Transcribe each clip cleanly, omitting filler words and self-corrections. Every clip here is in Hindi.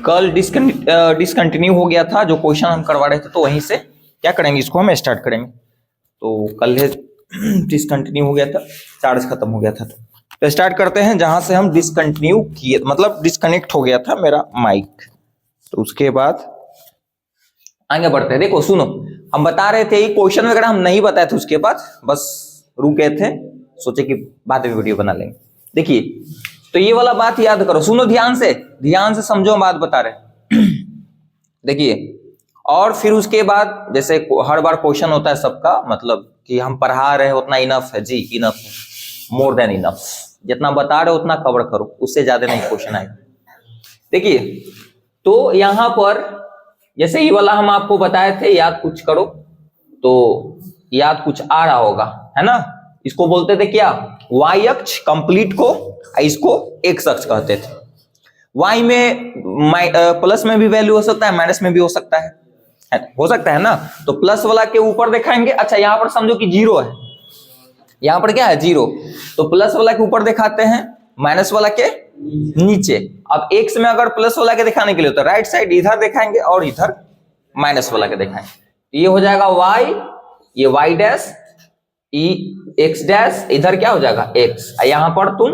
कल डिसकंटिन्यू हो गया था जो क्वेश्चन हम करवा रहे थे, तो वहीं से क्या करेंगे, इसको हम स्टार्ट करेंगे। तो कल डिसकंटिन्यू हो गया था, चार्ज खत्म हो गया था, तो स्टार्ट करते हैं जहां से हम डिसकंटिन्यू किए, मतलब डिसकनेक्ट हो गया था मेरा माइक। तो उसके बाद आगे बढ़ते हैं। देखो सुनो, हम बता रहे थे क्वेश्चन वगैरह हम नहीं बताए थे, उसके बाद बस रुके थे, सोचे कि बाद में वीडियो बना लेंगे। देखिए, तो ये वाला बात याद करो, सुनो ध्यान से समझो, बात बता रहे। देखिए, और फिर उसके बाद जैसे हर बार क्वेश्चन होता है सबका, मतलब कि हम पढ़ा रहे हैं उतना इनफ है जी, इनफ है, मोर देन इनफ। जितना बता रहे हो उतना कवर करो, उससे ज्यादा नहीं क्वेश्चन आएगा। देखिए, तो यहां पर जैसे ये वाला हम आपको बताए थे, याद कुछ करो, तो याद कुछ आ रहा होगा, है ना। इसको बोलते थे क्या, वाई अक्ष कंप्लीट को, इसको एक्स अक्ष कहते थे। वाई में प्लस में भी वैल्यू हो सकता है, माइनस में भी हो सकता है ना। तो प्लस वाला के ऊपर दिखाएंगे। अच्छा, यहां पर समझो कि जीरो है, यहां पर क्या है, जीरो, तो प्लस वाला के ऊपर दिखाते हैं, माइनस वाला के नीचे। अब एक्स में अगर प्लस वाला के दिखाने के लिए तो राइट साइड इधर दिखाएंगे और इधर माइनस वाला के दिखाएंगे। ये हो जाएगा वाई, ये वाई डैश, एक्स डैश, इधर क्या हो जाएगा एक्स। यहां पर तुम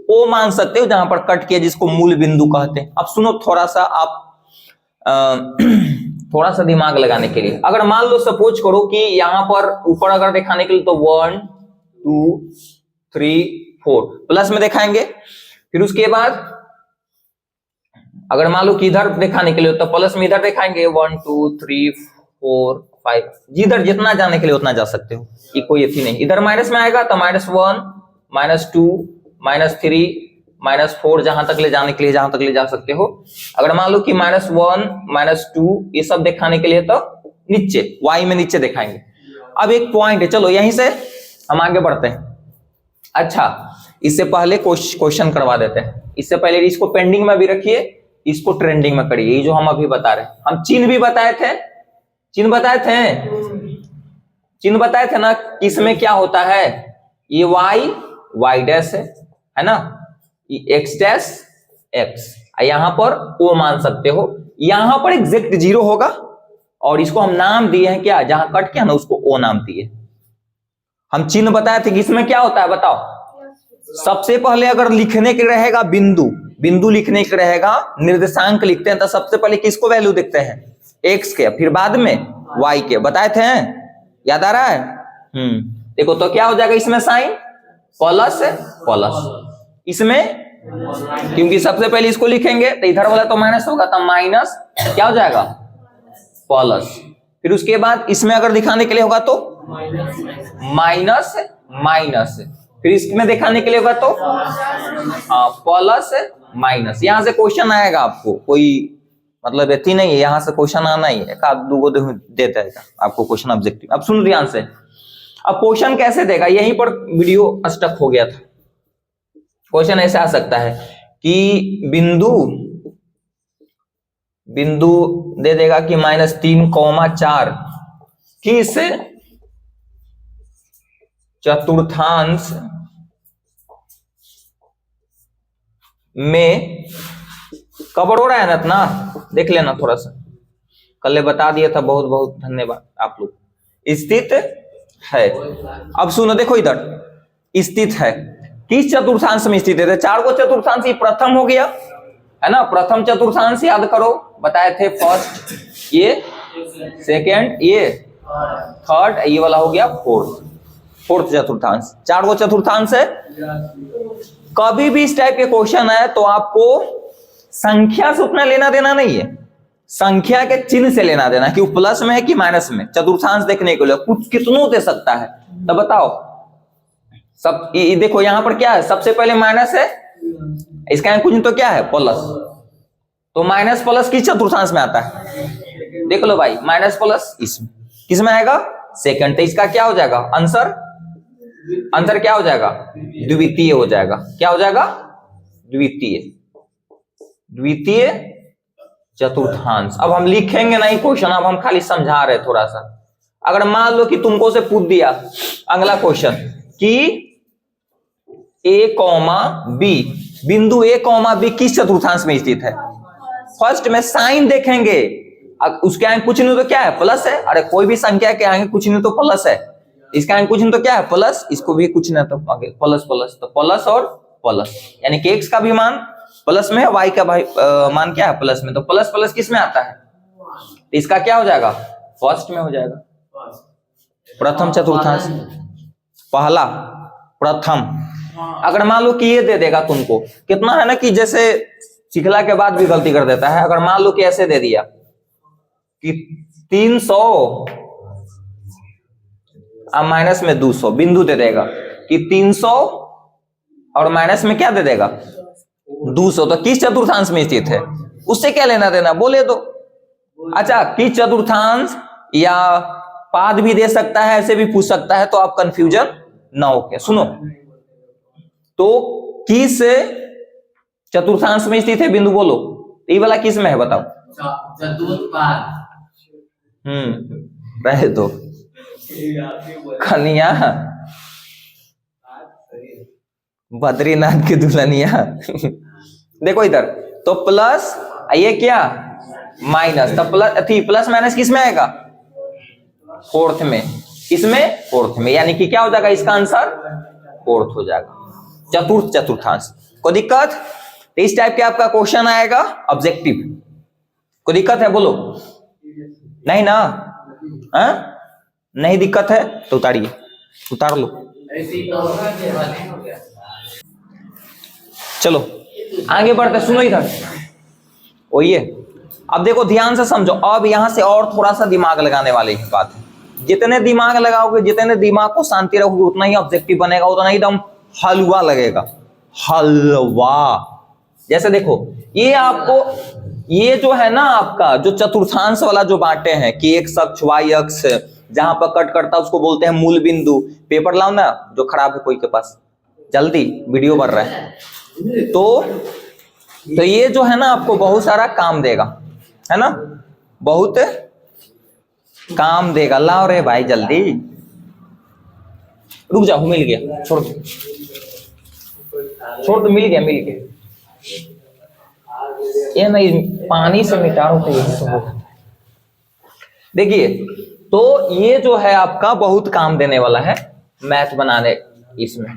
ओ मान सकते हो जहां पर कट किया, जिसको मूल बिंदु कहते हैं। अब सुनो, थोड़ा सा आप थोड़ा सा दिमाग लगाने के लिए, अगर मान लो सपोज करो कि यहां पर ऊपर अगर दिखाने के लिए तो 1 2 3 4 प्लस में दिखाएंगे। फिर उसके बाद अगर मान लो कि इधर दिखाने के लिए तो प्लस में इधर दिखाएंगे 1 2 3 4 5, जिधर जितना जाने के लिए उतना जा सकते हो, ये कोई अथी नहीं। इधर माइनस में आएगा तो -1 -2 -3 -4, जहां तक ले जाने के लिए जहां तक ले जा सकते हो। अगर मान लो कि -1 -2 ये सब दिखाने के लिए तो नीचे y में नीचे दिखाएंगे। अब एक पॉइंट है, चलो यहीं से हम आगे बढ़ते हैं। अच्छा, इससे पहले क्वेश्चन करवा देते हैं, इससे पहले इसको पेंडिंग में भी रखिए, इसको ट्रेंडिंग में करिए। ये जो हम अभी बता रहे हैं, हम चिन्ह भी बताए थे, चिन्ह बताए थे ना, किसमें क्या होता है। ये y डैश है ना, ये x डैश x, यहां पर o मान सकते हो। यहां पर एग्जैक्ट जीरो होगा और इसको हम नाम दिए हैं क्या, जहां कट किया ना उसको o नाम दिए। हम चिन्ह बताए थे कि इसमें क्या होता है बताओ। सबसे पहले अगर लिखने के रहेगा बिंदु लिखने के रहेगा, निर्देशांक लिखते हैं तो सबसे पहले किसको वैल्यू देखते हैं, x के, फिर बाद में y के, बताए थे, याद आ रहा है। देखो तो क्या हो जाएगा, इसमें साइन प्लस, इसमें क्योंकि सबसे पहले इसको लिखेंगे तो इधर वाला तो माइनस होगा, तो माइनस क्या हो जाएगा, प्लस। फिर उसके बाद इसमें अगर दिखाने के लिए होगा तो माइनस, फिर इसमें दिखाने के लिए होगा तो प्लस माइनस। यहां से क्वेश्चन आएगा आपको, कोई मतलब इतनी नहीं है, यहां से क्वेश्चन आना ही है, एक आध दो दे देगा आपको क्वेश्चन ऑब्जेक्टिव। अब सुनो ध्यान से, अब क्वेश्चन कैसे देगा, यहीं पर वीडियो स्टक हो गया था। क्वेश्चन ऐसे आ सकता है कि बिंदु दे देगा कि -3,4 किस चतुर्थांश में कवर हो रहा है ना, देख लेना थोड़ा सा, कल बता दिया था, बहुत बहुत धन्यवाद आप लोग, स्थित है। अब सुनो, देखो इधर स्थित है, किस चतुर्थांश में स्थित है, 4 को चतुर्थांश, ये प्रथम हो गया है ना, प्रथम चतुर्थांश याद करो, बताए थे फर्स्ट, ये सेकेंड, ये थर्ड, ये वाला हो गया फोर्थ चतुर्थांश। 4 को चतुर्थांश है। कभी भी इस टाइप के क्वेश्चन है तो आपको संख्या से उतना लेना देना नहीं है, संख्या के चिन्ह से लेना देना, कि वो प्लस में है कि माइनस में। चतुर्थांश देखने के लिए कुछ कितनों दे सकता है, तो बताओ सब। ये देखो यहां पर क्या है, सबसे पहले माइनस है, इसका कुछ तो क्या है, प्लस, तो माइनस प्लस किस चतुर्थांश में आता है, देख लो भाई, माइनस प्लस इसमें किस में आएगा, सेकंड। तो इसका क्या हो जाएगा आंसर क्या हो जाएगा, द्वितीय हो जाएगा। क्या हो जाएगा, द्वितीय चतुर्थांश। अब हम लिखेंगे नहीं क्वेश्चन, अब हम खाली समझा रहे थोड़ा सा। अगर मान लो कि तुमको से पूछ दिया अगला क्वेश्चन कि a, b बिंदु ए कॉमा बी किस चतुर्थांश में स्थित है? फर्स्ट में साइन देखेंगे, उसके आगे कुछ नहीं तो क्या है प्लस है। अरे कोई भी संख्या के आगे कुछ नहीं तो प्लस है, इसके आगे कुछ नहीं तो क्या है प्लस, इसको भी कुछ नहीं तो आगे प्लस प्लस, तो प्लस और प्लस, यानी कि एक्स का भी मान प्लस में है, वाई का मान क्या है प्लस में, तो प्लस प्लस किस में आता है? तो इसका क्या हो जाएगा? फर्स्ट में हो जाएगा, प्रथम चतुर्थांश, पहला प्रथम। अगर मान लो कि ये दे देगा तुमको, कितना है ना कि जैसे सिखला के बाद भी गलती कर देता है। अगर मान लो कि ऐसे दे दिया कि 300 और माइनस में 200, बिंदु दे देगा कि 300 और माइनस में क्या दे देगा 200, तो किस चतुर्थांश में स्थित है? उससे क्या लेना देना बोले दो। अच्छा, किस चतुर्थांश या पाद भी दे सकता है, ऐसे भी पूछ सकता है, तो आप कंफ्यूजन ना हो के सुनो। तो किस चतुर्थांश में स्थित है बिंदु बोलो, ये वाला किस में है बताओ? चतुर्थपाद। रहे दो कन्या बद्रीनाथ की दुल्हनिया देखो इधर, तो प्लस ये क्या माइनस, तो प्लस माइनस किस में आएगा? फोर्थ में, इसमें फोर्थ में, यानी कि क्या हो जाएगा इसका आंसर? फोर्थ हो जाएगा, चतुर्थ चतुर्थांश। कोई दिक्कत? तो इस टाइप के आपका क्वेश्चन आएगा ऑब्जेक्टिव। कोई दिक्कत है बोलो? नहीं ना? नहीं दिक्कत है तो उतारिए, उतार लो। चलो आगे बढ़ते, सुनो इधर ओए, अब देखो ध्यान से समझो। अब यहां से और थोड़ा सा दिमाग लगाने वाले की बात है। जितने दिमाग लगाओगे, जितने दिमाग को शांति रखोगे, उतना ही ऑब्जेक्टिव बनेगा, उतना ही एकदम हलवा लगेगा, हलवा। जैसे देखो ये आपको, ये जो है ना आपका जो चतुर्थांश वाला जो बांटे हैं कि एक अक्ष वाई अक्ष जहां पर कट करता है उसको बोलते हैं मूल बिंदु। पेपर लाओ ना जो खराब है कोई के पास, जल्दी वीडियो बढ़ रहा है। तो ये जो है ना आपको बहुत सारा काम देगा, है ना, बहुत काम देगा। लाओ रे भाई जल्दी, रुक जाओ, मिल गया, छोड़ दो, मिल गया। ये नहीं पानी से मिटाओ तो यही तो होगा। देखिए, तो ये जो है आपका बहुत काम देने वाला है मैथ बनाने इसमें।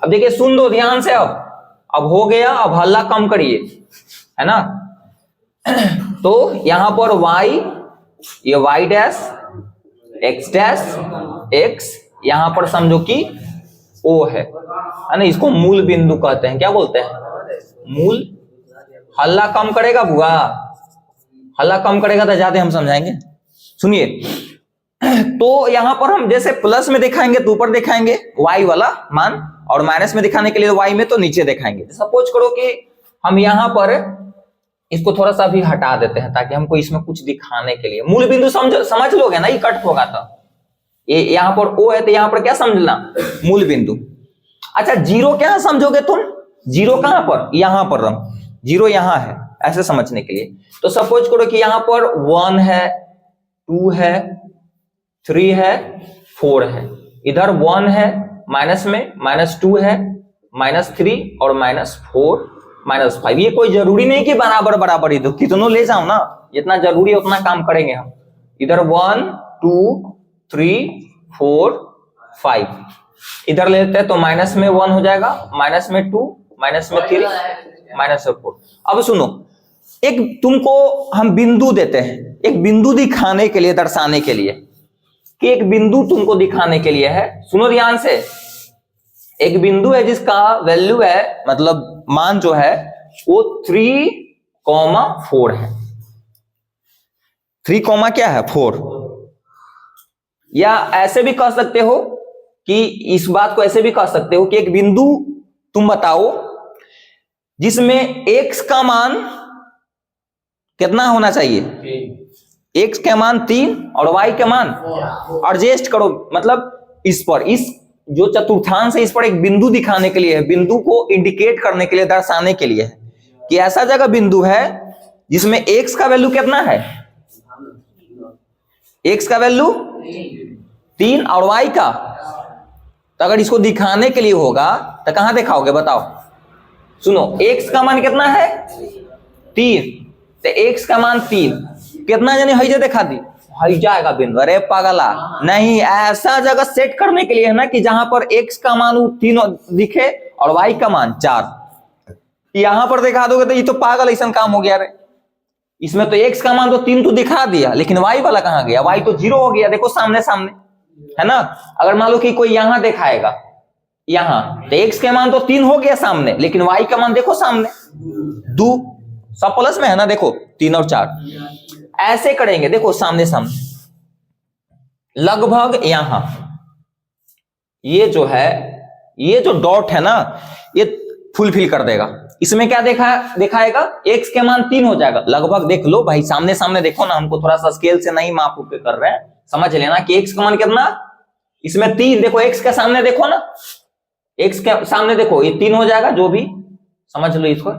अब देखिए सुन दो ध्यान से, अब हो गया, अब हल्ला कम करिए, है ना। तो यहां पर y, ये y dash, x dash, x, यहां पर समझो कि o है ना, इसको मूल बिंदु कहते हैं। क्या बोलते हैं? मूल। हल्ला कम करेगा बुआ, हल्ला कम करेगा तो ज्यादा हम समझाएंगे। सुनिए, तो यहां पर हम जैसे प्लस में दिखाएंगे तो ऊपर दिखाएंगे y वाला मान, और माइनस में दिखाने के लिए y में तो नीचे दिखाएंगे। सपोज करो कि हम यहां पर इसको थोड़ा सा भी हटा देते हैं ताकि हमको इसमें कुछ दिखाने के लिए मूल बिंदु समझ लोगे ना, ये कट होगा तो ये यहां पर o है तो यहां पर क्या समझना? मूल बिंदु। अच्छा, जीरो क्या समझोगे तुम? जीरो कहां पर? यहां पर जीरो यहां है, ऐसे समझने के लिए। तो सपोज करो कि यहां पर 1 है, 2 है, 3 है, 4 है, इधर 1 है, माइनस में -2 है, -3 और -4, -5। ये कोई जरूरी नहीं कि बराबर बराबर ही दो, कितनों ले जाओ ना, जितना जरूरी है उतना काम करेंगे हम। इधर 1 2 3 4 5, इधर लेते हैं तो माइनस में 1 हो जाएगा, माइनस में 2, माइनस में 3, माइनस में 4। अब सुनो, एक तुमको हम बिंदु देते हैं, एक बिंदु दिखाने के लिए, दर्शाने के लिए कि एक बिंदु तुमको दिखाने के लिए है। सुनो ध्यान से, एक बिंदु है जिसका वैल्यू है, मतलब मान जो है वो 3,4 है। 3, क्या है 4। या ऐसे भी कह सकते हो कि इस बात को ऐसे भी कह सकते हो कि एक बिंदु तुम बताओ जिसमें x का मान कितना होना चाहिए? x का मान 3 और y का मान एडजस्ट करो, मतलब इस पर, इस जो चतुर्थांश है इस पर एक बिंदु दिखाने के लिए है, बिंदु को इंडिकेट करने के लिए, दर्शाने के लिए है कि ऐसा जगह बिंदु है जिसमें x का वैल्यू कितना है? x का वैल्यू 3 और y का। तो अगर इसको दिखाने के लिए होगा तो कहां दिखाओगे बताओ? सुनो, x का मान कितना है 3, तो x का मान 3 कितना जाने हईजा दिखा दी, हईजा आएगा बिंदु। अरे पागला, नहीं, ऐसा जगह सेट करने के लिए है ना कि जहां पर x का मान 3 दिखे और y का मान 4। यहां पर दिखा दोगे तो ये तो पागल ऐसा काम हो गया रे। इसमें तो x का मान तो 3 तो दिखा दिया, लेकिन y वाला कहां गया, y तो 0 हो गया। देखो सामने सामने है ना। अगर मान लो कि कोई यहां दिखाएगा यहां, तो x के मान तो 3 हो गया सामने, लेकिन y का मान देखो सामने 2, सब प्लस में है ना। देखो 3 और 4 ऐसे करेंगे। देखो सामने सामने लगभग यहां ये जो है, ये जो डॉट है ना, ये फुलफिल कर देगा। इसमें क्या दिखाएगा, x के मान 3 हो जाएगा लगभग। देख लो भाई, सामने सामने देखो ना, हमको थोड़ा सा स्केल से नहीं माप के कर रहे हैं, समझ लेना कि x का मान कितना, इसमें 3। देखो x के सामने देखो ना, x के सामने देखो ये 3 हो जाएगा, जो भी समझ लो इसको।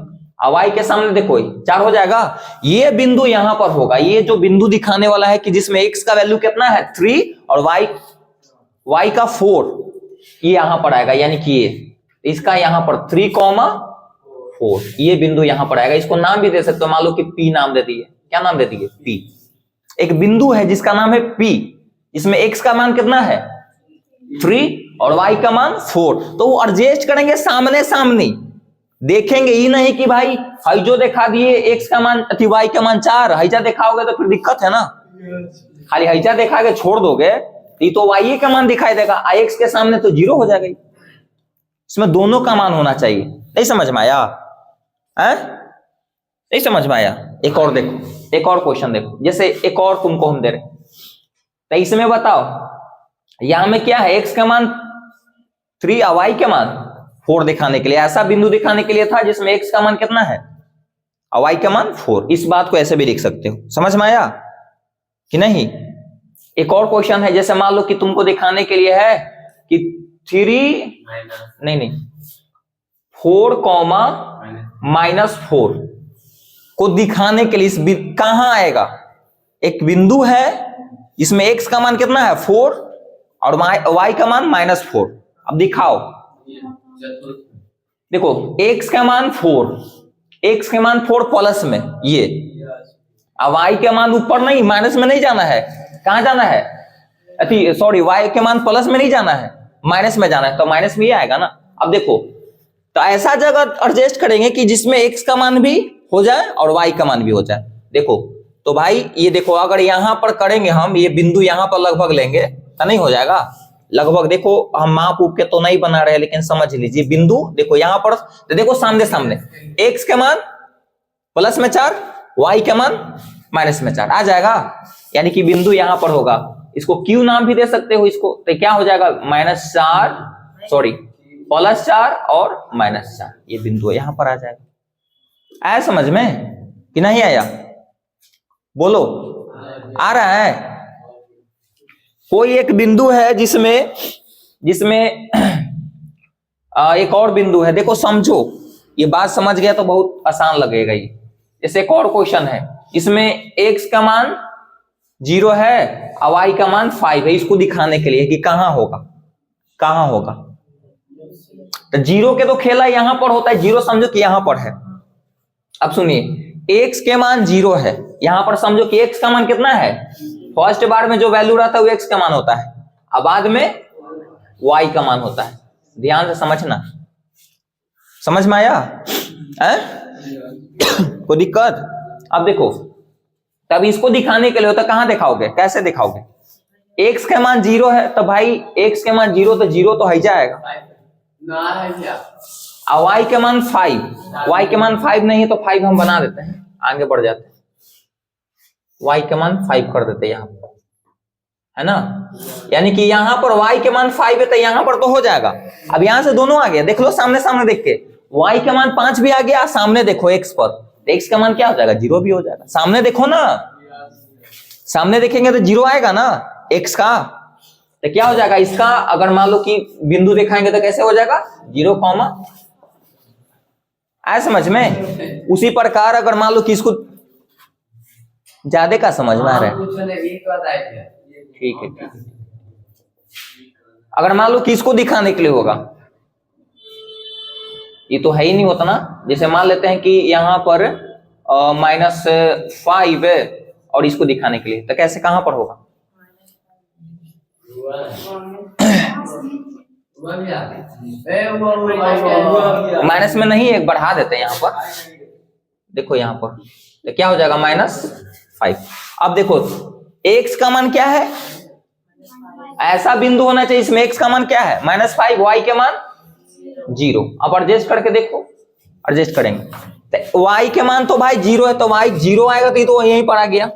y के सामने देखो 4 हो जाएगा। ये बिंदु यहां पर होगा, ये जो बिंदु दिखाने वाला है कि जिसमें x का वैल्यू कितना है 3 और y का 4, ये यहां पर आएगा। यानी कि ये इसका यहां पर 3,4, ये बिंदु यहां पर आएगा। इसको नाम भी दे सकते हो, मान लो कि P नाम दे दिए। क्या नाम दे दिए, P। एक बिंदु है जिसका नाम है P, इसमें x का मान कितना है 3 और y का मान 4। तो वो एडजस्ट करेंगे सामने सामने, देखेंगे ही नहीं कि भाई हईजो दिखा दिए x का मान y का मान 4, हईजा दिखाओगे तो फिर दिक्कत है ना। खाली हईजा दिखा के छोड़ दोगे तो y का मान दिखाई देगा, x के सामने तो 0 हो जाएगा। इसमें दोनों का मान होना चाहिए। नहीं समझ में आया है? नहीं समझ में आया? एक और देखो, एक और क्वेश्चन देखो। जैसे एक और तुमको हम दे रहे, तो इसमें बताओ यहां में क्या है, x का मान 3 और y के मान 4 दिखाने के लिए, ऐसा बिंदु दिखाने के लिए था जिसमें x का मान कितना है और y का मान 4। इस बात को ऐसे भी लिख सकते हो। समझ में आया कि नहीं? एक और क्वेश्चन है, जैसे मान लो कि तुमको दिखाने के लिए है कि 3 नहीं 4, -4 को दिखाने के लिए इस कहां आएगा, एक बिंदु है इसमें x का मान कितना है 4 और y का मान -4। अब दिखाओ, देखो x का मान 4, x के मान 4 प्लस में ये, अब y के मान ऊपर नहीं, माइनस में नहीं जाना है। कहां जाना है, सॉरी, y के मान प्लस में नहीं जाना है, माइनस में जाना है, तो माइनस में ही आएगा ना। अब देखो, तो ऐसा जगह एडजस्ट करेंगे कि जिसमें x का मान भी हो जाए और y का मान भी हो जाए। देखो तो भाई ये देखो, अगर यहां पर करेंगे हम, ये बिंदु यहां पर लगभग लेंगे तो नहीं हो जाएगा लगभग। देखो हम माप उप के तो नहीं बना रहे, लेकिन समझ लीजिए बिंदु देखो यहां पर, तो देखो सामने सामने x के मान प्लस में 4, y के मान माइनस में 4 आ जाएगा। यानी कि बिंदु यहां पर होगा, इसको Q नाम भी दे सकते हो इसको। तो क्या हो जाएगा, -4, सॉरी +4 और -4, ये बिंदु यहां पर आ जाएगा। आया समझ में कि नहीं आया? बोलो, आ रहा है? कोई एक बिंदु है जिसमें एक और बिंदु है। देखो समझो, ये बात समझ गया तो बहुत आसान लगेगा ये। जैसे एक और क्वेश्चन है, इसमें x का मान 0 है और y का मान 5 है। इसको दिखाने के लिए कि कहां होगा, कहां होगा। तो 0 के तो खेला यहां पर होता है, 0 समझो कि यहां पर है। अब सुनिए, x के मान 0 है, यहां पर समझो कि x का मान कितना है, फर्स्ट बार में जो वैल्यू रहता है वो x का मान होता है, अब बाद में y का मान होता है। ध्यान से समझना। समझ में आया? कोई दिक्कत? अब देखो, तब इसको दिखाने के लिए होता, कहां दिखाओगे, कैसे दिखाओगे? x के मान 0 है तो भाई x के मान 0 तो 0 तो है जाएगा, और y के मान 5, y के मान 5 नहीं है तो 5 हम बना देते हैं, आगे बढ़ जाते हैं, y के मान 5 कर देते हैं यहां पर, है ना। यानी कि यहां पर y के मान 5 है तो यहां पर तो हो जाएगा। अब यहां से दोनों आ गया, देख लो सामने सामने देख के, y के मान 5 भी आ गया, सामने देखो x पर, x का मान क्या हो जाएगा, 0 भी हो जाएगा। सामने देखो ना, सामने देखेंगे तो 0 आएगा ना x का, तो क्या हो जाएगा इसका, अगर मान लो कि बिंदु दिखाएंगे तो कैसे हो जाएगा 0, आया समझ में? उसी प्रकार अगर मान लो कि इसको ज्यादा का समझ में आ रहा है, ठीक है। अगर मान लो कि इसको दिखाने के लिए होगा, ये तो है ही नहीं होता ना। जैसे मान लेते हैं कि यहाँ पर -5 है और इसको दिखाने के लिए, तो कैसे कहां पर होगा? माइनस में नहीं, एक बढ़ा देते हैं यहाँ पर, देखो यहाँ पर तो क्या हो जाएगा -5। अब देखो x का मान क्या है, ऐसा बिंदु होना चाहिए इसमें x का मान क्या है -5, y के मान 0। अब एडजस्ट करके देखो, एडजस्ट करेंगे तो y के मान तो भाई 0 है, तो y 0 आएगा तो ये तो यहीं पर आ गया।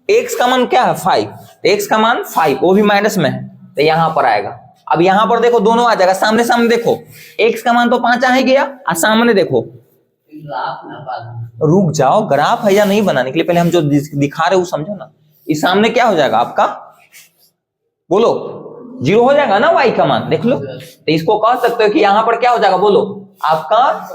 x का मान क्या है 5, तो x का मान 5 वो भी माइनस में है तो यहां पर आएगा। अब यहां पर देखो दोनों आ जाएगा, सामने सामने देखो x का मान तो 5 आ ही गया और सामने देखो, रुक जाओ, ग्राफ है या नहीं बनाने के लिए पहले हम जो दिखा रहे वो समझो ना। इस सामने क्या हो जाएगा आपका, बोलो 0 हो जाएगा ना y का मान, देख लो। तो इसको कह सकते हो कि यहां पर क्या हो जाएगा, बोलो आपका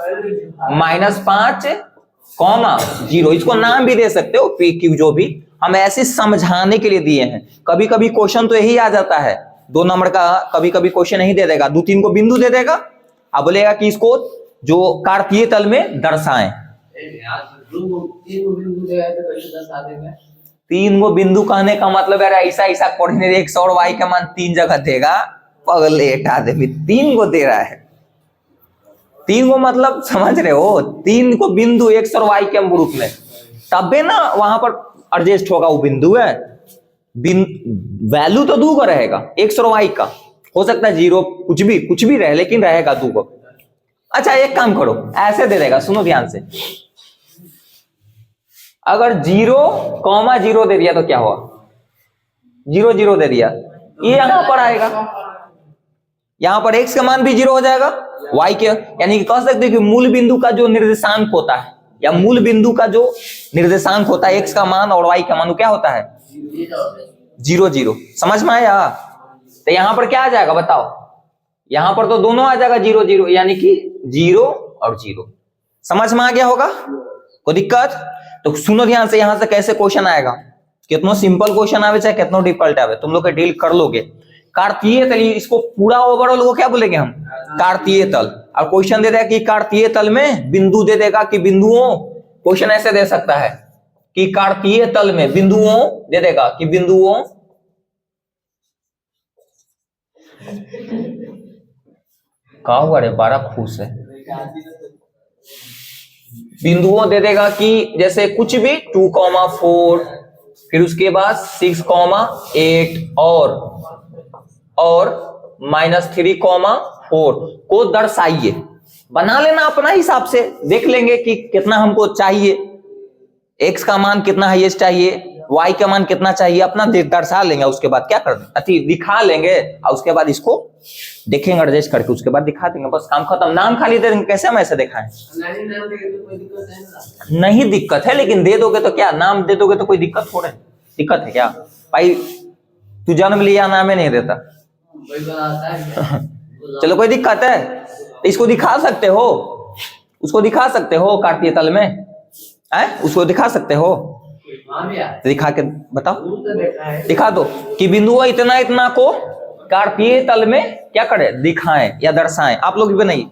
-5,0। इसको नाम भी दे सकते हो p q, जो भी हम ऐसे समझाने के लिए दिए हैं। कभी कभी क्वेश्चन तो यही आ जाता है 2 नंबर का, कभी कभी क्वेश्चन यही दे देगा, 2-3 को बिंदु दे देगा, अब बोलेगा कि इसको जो कार्तीय तल में दर्शाएं। 3 गो बिंदु कहने का मतलब यार ऐसा ऐसा कोऑर्डिनेट x और y का मान 3 जगह देगा, पगलेट आदमी 3 गो दे रहा है। 3 गो मतलब समझ रहे हो, 3 को बिंदु x और y के रूप में, तबे ना वहां पर एडजस्ट होगा वो बिंदु है। वैल्यू तो 2 का रहेगा x और y का, हो सकता है 0 कुछ भी रहे, लेकिन रहेगा 2 को। अच्छा एक काम करो, ऐसे दे देगा, सुनो ध्यान से, अगर 0,0 दे दिया तो क्या हुआ, 0,0 दे दिया, ये यहां पर आएगा, यहां पर x का मान भी 0 हो जाएगा, y के, यानी कि कह सकते हैं कि मूल बिंदु का जो निर्देशांक होता है, या मूल बिंदु का जो निर्देशांक होता है x का मान और y का मान, वो क्या होता है 0,0। समझ में आया? तो यहां पर क्या आ जाएगा बताओ, यहां पर तो दोनों आ जाएगा 0,0, यानी कि 0 और 0। समझ में आ गया होगा, कोई दिक्कत? तो सुनो ध्यान से, यहां से कैसे क्वेश्चन आएगा, कितना सिंपल क्वेश्चन आवे चाहे कितना डिफिकल्ट आवे, तुम लोग डील कर लोगे। कार्तीय तल, इसको पूरा ओवरऑल को क्या बोलेंगे हम, कार्तीय तल। और क्वेश्चन दे देगा कि कार्तीय तल में बिंदु दे देगा कि बिंदुओं, क्वेश्चन ऐसे दे सकता है कि कार्तीय तल में बिंदुओं दे देगा कि बिंदुओं, कहा हुआ रे 12 खुश है, बिंदुओं दे देगा कि जैसे कुछ भी 2,4, फिर उसके बाद 6,8 और -3,4 को दर्शाइए। बना लेना अपना हिसाब से, देख लेंगे कि कितना हमको चाहिए, x का मान कितना हाईएस्ट चाहिए, y का मान कितना चाहिए, अपना दर्शा लेंगे। उसके बाद क्या कर देंगे, दिखा लेंगे, और उसके बाद इसको देखेंगे एडजस्ट करके, उसके बाद दिखा देंगे, बस काम खत्म। नाम खाली दे देंगे, कैसे हम ऐसे दिखाएं, नहीं दिक्कत है, लेकिन दे दोगे तो क्या, नाम दे दोगे तो कोई दिक्कत थोड़ा है, दिक्कत है क्या भाई, तू जन्म लिया नाम ही नहीं देता चलो कोई दिक्कत है, इसको दिखा सकते हो, उसको दिखा सकते हो कार्तीय तल में है, उसको दिखा सकते हो, दिखा के बताओ, दिखा दो कि बिंदु इतना इतना को कार्तीय तल में क्या करे, दिखाएं या दर्शाएं। आप लोग भी बनाइए।